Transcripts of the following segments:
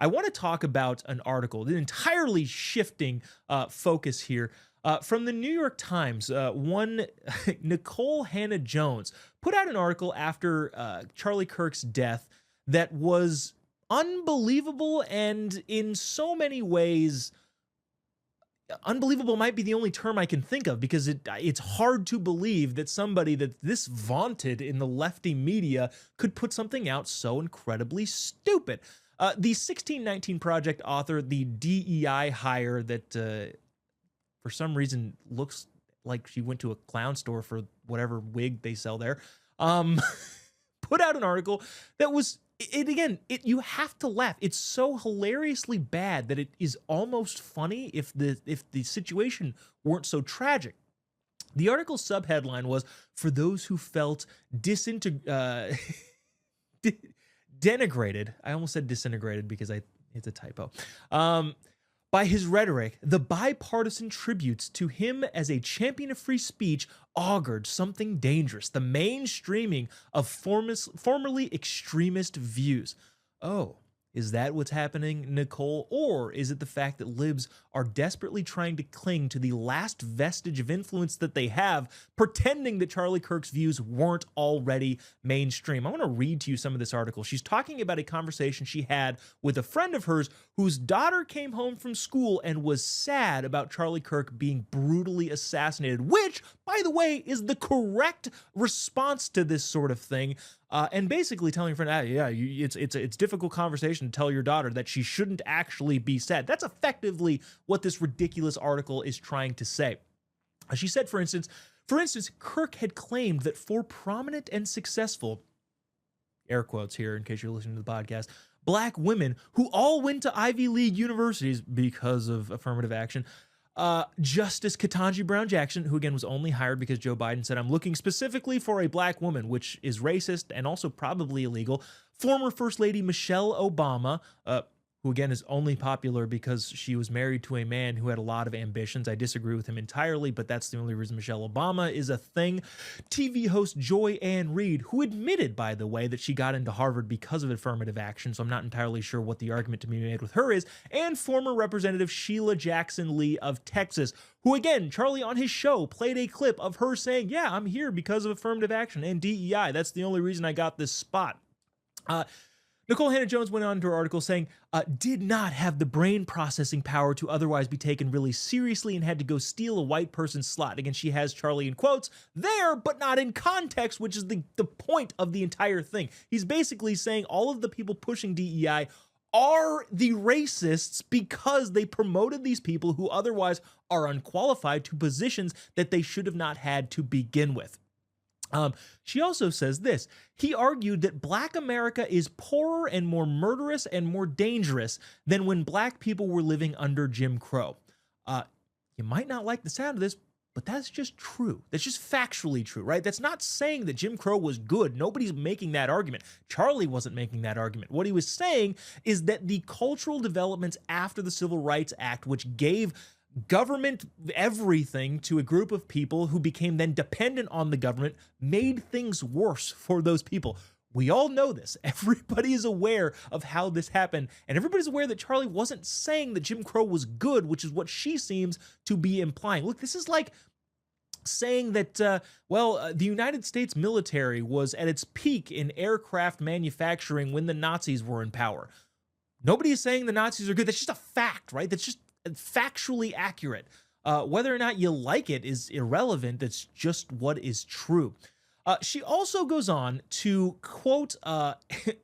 I want to talk about an article, an entirely shifting focus here. From the New York Times, one Nikole Hannah-Jones put out an article after Charlie Kirk's death that was unbelievable, and in so many ways, unbelievable might be the only term I can think of, because it's hard to believe that somebody that this vaunted in the lefty media could put something out so incredibly stupid. The 1619 Project author, the DEI hire that for some reason looks like she went to a clown store for whatever wig they sell there, put out an article that was, you have to laugh. It's so hilariously bad that it is almost funny if the situation weren't so tragic. The article's subheadline was, "For those who felt denigrated." I almost said disintegrated because it's a typo. By his rhetoric, the bipartisan tributes to him as a champion of free speech augured something dangerous: the mainstreaming of formerly extremist views. Oh, is that what's happening, Nikole? Or is it the fact that libs are desperately trying to cling to the last vestige of influence that they have, pretending that Charlie Kirk's views weren't already mainstream? I want to read to you some of this article. She's talking about a conversation she had with a friend of hers whose daughter came home from school and was sad about Charlie Kirk being brutally assassinated, which, by the way, is the correct response to this sort of thing. And basically telling your friend, it's a difficult conversation to tell your daughter that she shouldn't actually be sad. That's effectively what this ridiculous article is trying to say. She said, for instance, Kirk had claimed that for prominent and successful, air quotes here in case you're listening to the podcast, Black women who all went to Ivy League universities because of affirmative action, Justice Ketanji Brown Jackson, who again was only hired because Joe Biden said, "I'm looking specifically for a Black woman," which is racist and also probably illegal. Former First Lady Michelle Obama, who again is only popular because she was married to a man who had a lot of ambitions. I disagree with him entirely, but that's the only reason Michelle Obama is a thing. TV host Joy Ann Reid, who admitted, by the way, that she got into Harvard because of affirmative action, so I'm not entirely sure what the argument to be made with her is. And former Representative Sheila Jackson Lee of Texas, who again, Charlie on his show played a clip of her saying, "Yeah, I'm here because of affirmative action and DEI. That's the only reason I got this spot." Nikole Hannah-Jones went on to her article saying, did not have the brain processing power to otherwise be taken really seriously and had to go steal a white person's slot. Again, she has Charlie in quotes there, but not in context, which is the point of the entire thing. He's basically saying all of the people pushing DEI are the racists because they promoted these people who otherwise are unqualified to positions that they should have not had to begin with. She also says this: he argued that Black America is poorer and more murderous and more dangerous than when Black people were living under Jim Crow. You might not like the sound of this, but that's just true. That's just factually true, right? That's not saying that Jim Crow was good. Nobody's making that argument. Charlie wasn't making that argument. What he was saying is that the cultural developments after the Civil Rights Act, which gave government everything to a group of people who became then dependent on the government, made things worse for those people. We all know this. Everybody is aware of how this happened, and everybody's aware that Charlie wasn't saying that Jim Crow was good, which is what she seems to be implying. Look, this is like saying that, the United States military was at its peak in aircraft manufacturing when the Nazis were in power. Nobody is saying the Nazis are good. That's just a fact, right? That's just factually accurate. Whether or not you like it is irrelevant. That's just what is true. She also goes on to quote a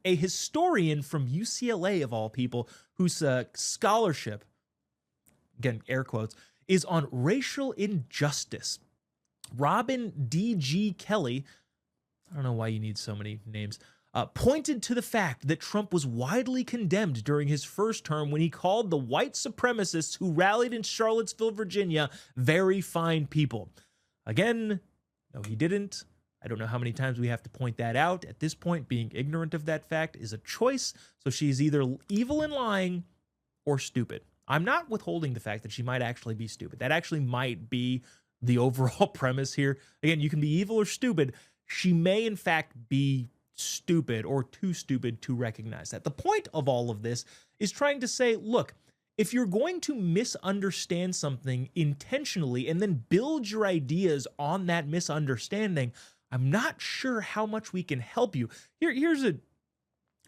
historian from UCLA, of all people, whose scholarship, again, air quotes, is on racial injustice. Robin D.G. Kelly, I don't know why you need so many names, pointed to the fact that Trump was widely condemned during his first term when he called the white supremacists who rallied in Charlottesville, Virginia, very fine people. Again, no, he didn't. I don't know how many times we have to point that out. At this point, being ignorant of that fact is a choice, so she's either evil and lying or stupid. I'm not withholding the fact that she might actually be stupid. That actually might be the overall premise here. Again, you can be evil or stupid. She may, in fact, be stupid or too stupid to recognize that. The point of all of this is trying to say, look, if you're going to misunderstand something intentionally and then build your ideas on that misunderstanding, I'm not sure how much we can help you. Here's a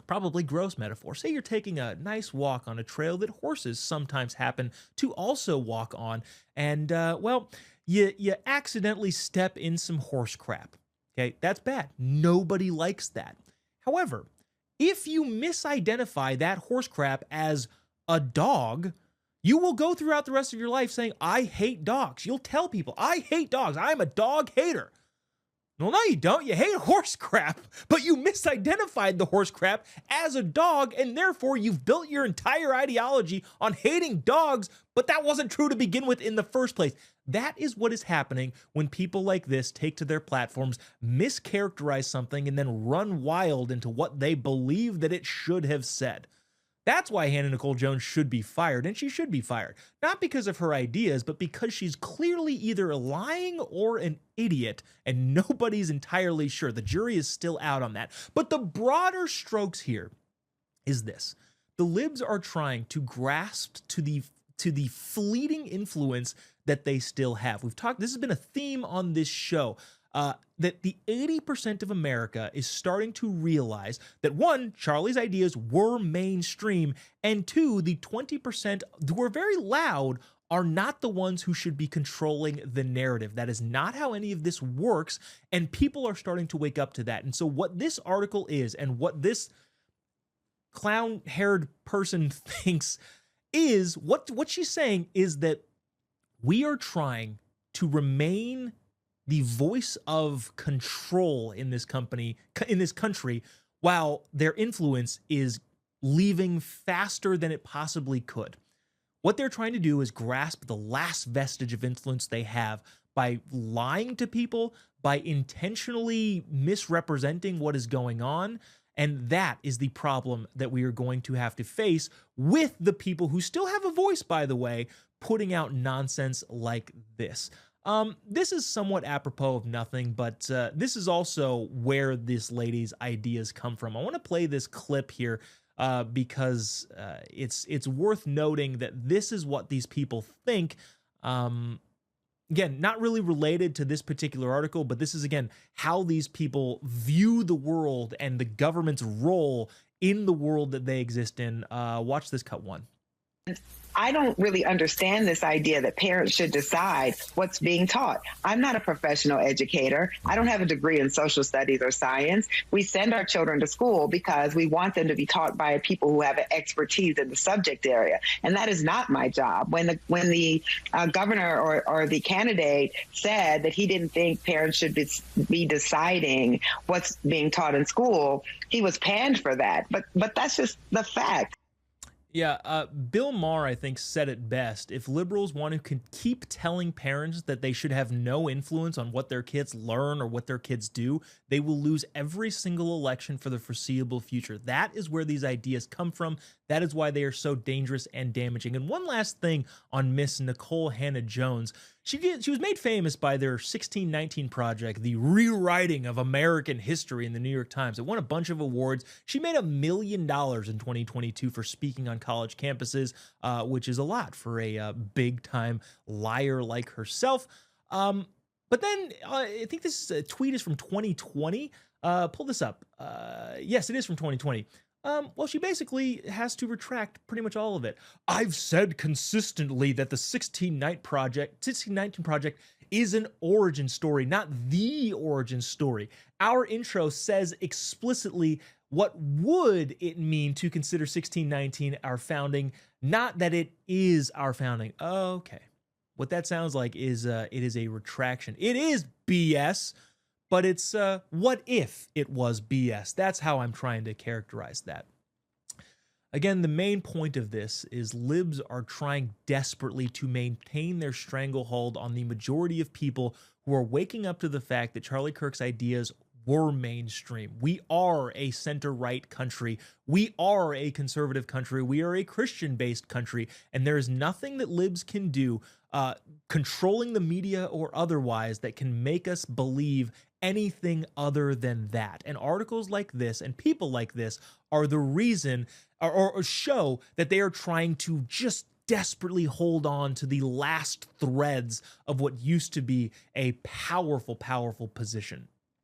probably gross metaphor. Say you're taking a nice walk on a trail that horses sometimes happen to also walk on, and you accidentally step in some horse crap. Okay, that's bad. Nobody likes that. However, if you misidentify that horse crap as a dog, you will go throughout the rest of your life saying, I hate dogs. You'll tell people, I hate dogs. I'm a dog hater. Well, no, you don't. You hate horse crap, but you misidentified the horse crap as a dog, and therefore you've built your entire ideology on hating dogs, but that wasn't true to begin with in the first place. That is what is happening when people like this take to their platforms, mischaracterize something, and then run wild into what they believe that it should have said. That's why Hannah Nikole Jones should be fired, and she should be fired. Not because of her ideas, but because she's clearly either lying or an idiot, and nobody's entirely sure. The jury is still out on that. But the broader strokes here is this. The libs are trying to grasp to the fleeting influence that they still have. This has been a theme on this show. That the 80% of America is starting to realize that, one, Charlie's ideas were mainstream, and two, the 20% who are very loud are not the ones who should be controlling the narrative. That is not how any of this works, and people are starting to wake up to that. And so what this article is, and what this clown-haired person thinks is, what she's saying is that we are trying to remain the voice of control in this country, while their influence is leaving faster than it possibly could. What they're trying to do is grasp the last vestige of influence they have by lying to people, by intentionally misrepresenting what is going on. And that is the problem that we are going to have to face with the people who still have a voice, by the way, putting out nonsense like this. This is somewhat apropos of nothing, but this is also where this lady's ideas come from. I want to play this clip here because it's worth noting that this is what these people think. Again, not really related to this particular article, but this is, again, how these people view the world and the government's role in the world that they exist in. Watch this cut one. I don't really understand this idea that parents should decide what's being taught. I'm not a professional educator. I don't have a degree in social studies or science. We send our children to school because we want them to be taught by people who have expertise in the subject area. And that is not my job. When the governor or the candidate said that he didn't think parents should be deciding what's being taught in school, he was panned for that. But that's just the fact. Yeah, Bill Maher, I think, said it best. If liberals want to keep telling parents that they should have no influence on what their kids learn or what their kids do, they will lose every single election for the foreseeable future. That is where these ideas come from. That is why they are so dangerous and damaging. And one last thing on Miss Nikole Hannah-Jones. She was made famous by their 1619 project, the rewriting of American history in the New York Times. It won a bunch of awards. She made $1 million in 2022 for speaking on college campuses, which is a lot for a big-time liar like herself. But then I think this tweet is from 2020. Pull this up. Yes, it is from 2020. Well, she basically has to retract pretty much all of it. I've said consistently that the 1619 project is an origin story, not the origin story. Our intro says explicitly what would it mean to consider 1619 our founding, not that it is our founding. Okay. What that sounds like is it is a retraction. It is BS. But it's what if it was BS? That's how I'm trying to characterize that. Again, the main point of this is libs are trying desperately to maintain their stranglehold on the majority of people who are waking up to the fact that Charlie Kirk's ideas were mainstream. We are a center-right country. We are a conservative country. We are a Christian-based country. And there is nothing that libs can do, controlling the media or otherwise, that can make us believe anything other than that. And articles like this and people like this are the reason or show that they are trying to just desperately hold on to the last threads of what used to be a powerful, powerful position.